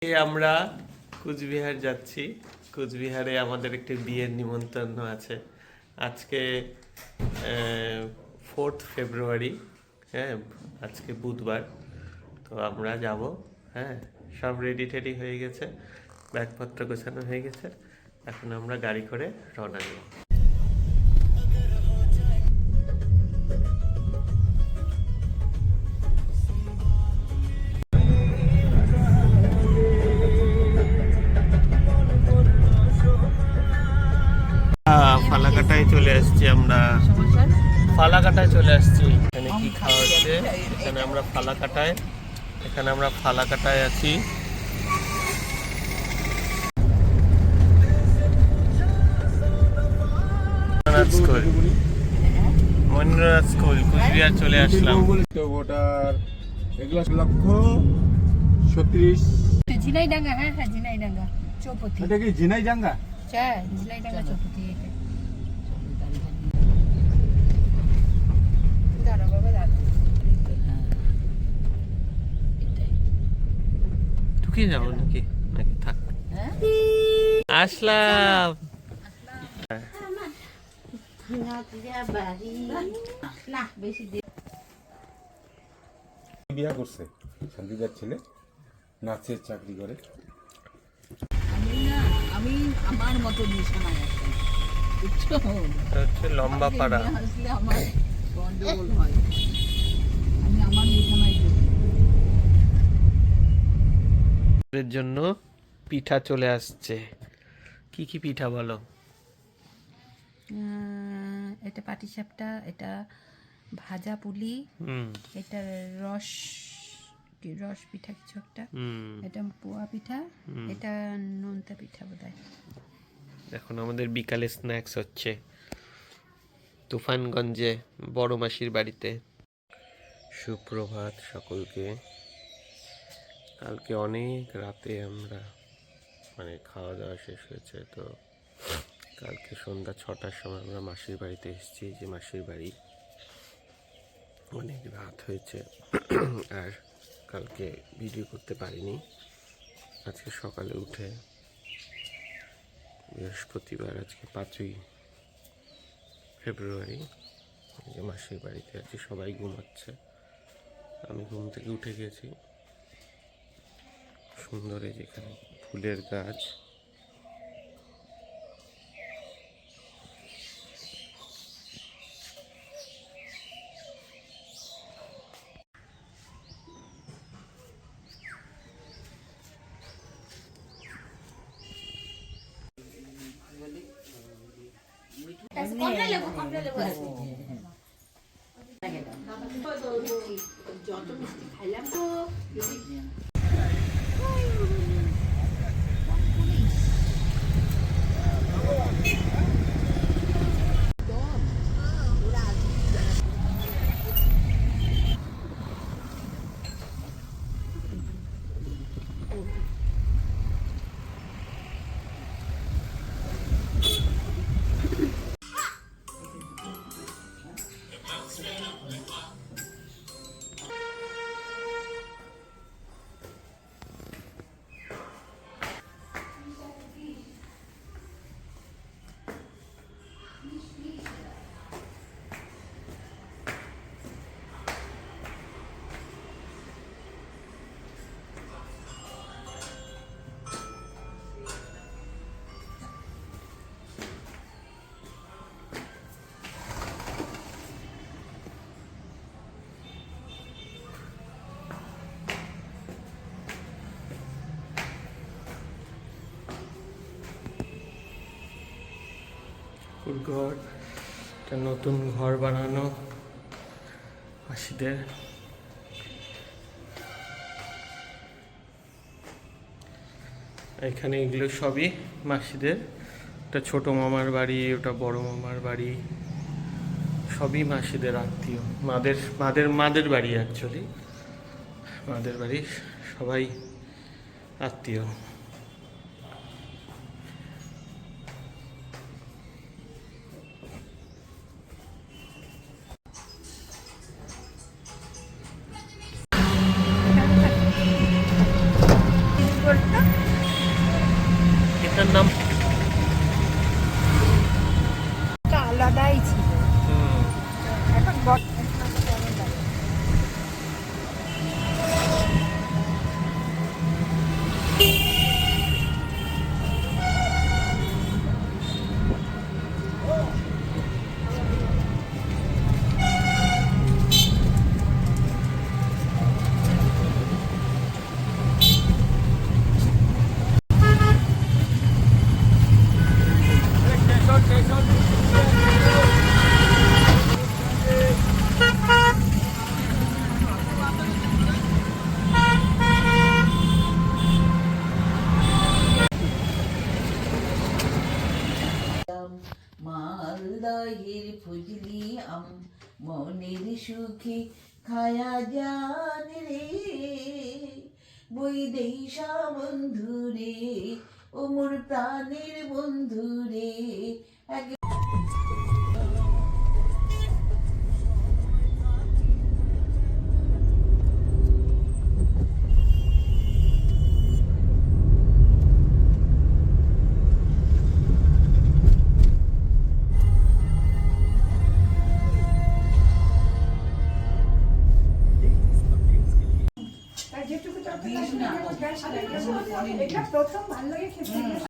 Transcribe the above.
আমরা কুচবিহার যাচ্ছি। কুচবিহারে আমাদের একটি বিয়ের নিমন্ত্রণ আছে আজকে 4 ফেব্রুয়ারি। হ্যাঁ, আজকে বুধবার। তো আমরা যাব। হ্যাঁ, সব রেডি টেডি হয়ে গেছে, ব্যাগপত্র গোছানো হয়ে গেছে। এখন আমরা গাড়ি করে রওনা দেব। ফালাকাটায় চলে আসছি আমরা। ফালাকাটায় চলে আসছি। এখানে কি খাওয়া হচ্ছে? এখানে আমরা ফালাকাটায় আছি। মনিরাজ স্কুল কুচবিহার চলে আসলাম। ভোটার এগুলো লক্ষ 36 ঝিনাইডাঙ্গা। হ্যাঁ হ্যাঁ, ঝিনাইডাঙ্গা চৌপতি। এটা কি ঝিনাইডাঙ্গা? হ্যাঁ, ঝিনাইডাঙ্গা চৌপতি। দাঁড়া বাবা, দাঁড়া। ঢুকে যাবো নাকি? থাক, আসলাম। বিয়া করছে শান্তিদার ছেলে, নাচের চাকরি করে। আমি আমার মতো বিছানায় আছি, বুঝছো? হচ্ছে লম্বা পাড়া। আসলে আমার গন্ডগোল হয়। আমি আমার বিছানায় এর জন্য পিঠা চলে আসছে। কি কি পিঠা বলো? এটা পাটিসাপটা, এটা ভাজা পুলি, এটা রস পিঠা কিছু একটা, এটা পোয়া পিঠা, এটা নোনতা পিঠা বোধহয়। এখন আমাদের বিকালে স্ন্যাক্স হচ্ছে তুফানগঞ্জে বড় মাসির বাড়িতে। সুপ্রভাত সকলকে। কালকে অনেক রাতে আমরা খাওয়া দাওয়া শেষ হয়েছে, তো কালকে সন্ধ্যা 6টার সময় আমরা মাসির বাড়িতে এসেছি। যে মাসির বাড়ি, অনেক রাত হয়েছে আর কালকে ভিডিও করতে পারিনি। আজকে সকালে উঠে বৃহস্পতিবার, আজকে 5ই ফেব্রুয়ারি, যে মাসির বাড়িতে আছি। সবাই ঘুমাচ্ছে, আমি ঘুম থেকে উঠে গেছি। সুন্দর এই যেখানে ফুলের গাছ, যত মিষ্টি খাইলাম তো ঘর, একটা নতুন ঘর বানানো মাসিদের। এখানে এগুলো সবই মাসিদের। একটা ছোট মামার বাড়ি, ওটা বড় মামার বাড়ি, সবই মাসিদের আত্মীয়। মাদের বাড়ি, অ্যাকচুয়ালি মাদের বাড়ি, সবাই আত্মীয়। করতো এটার নাম আলাদাই ছিল এখন মালদহের ফজলি আম মনের সুখে খায়া জান রে বৈদেশা বন্ধু রে ও মোর প্রাণের বন্ধু রে যেটুকু তরকারি প্রথম ভালো লাগে খেতে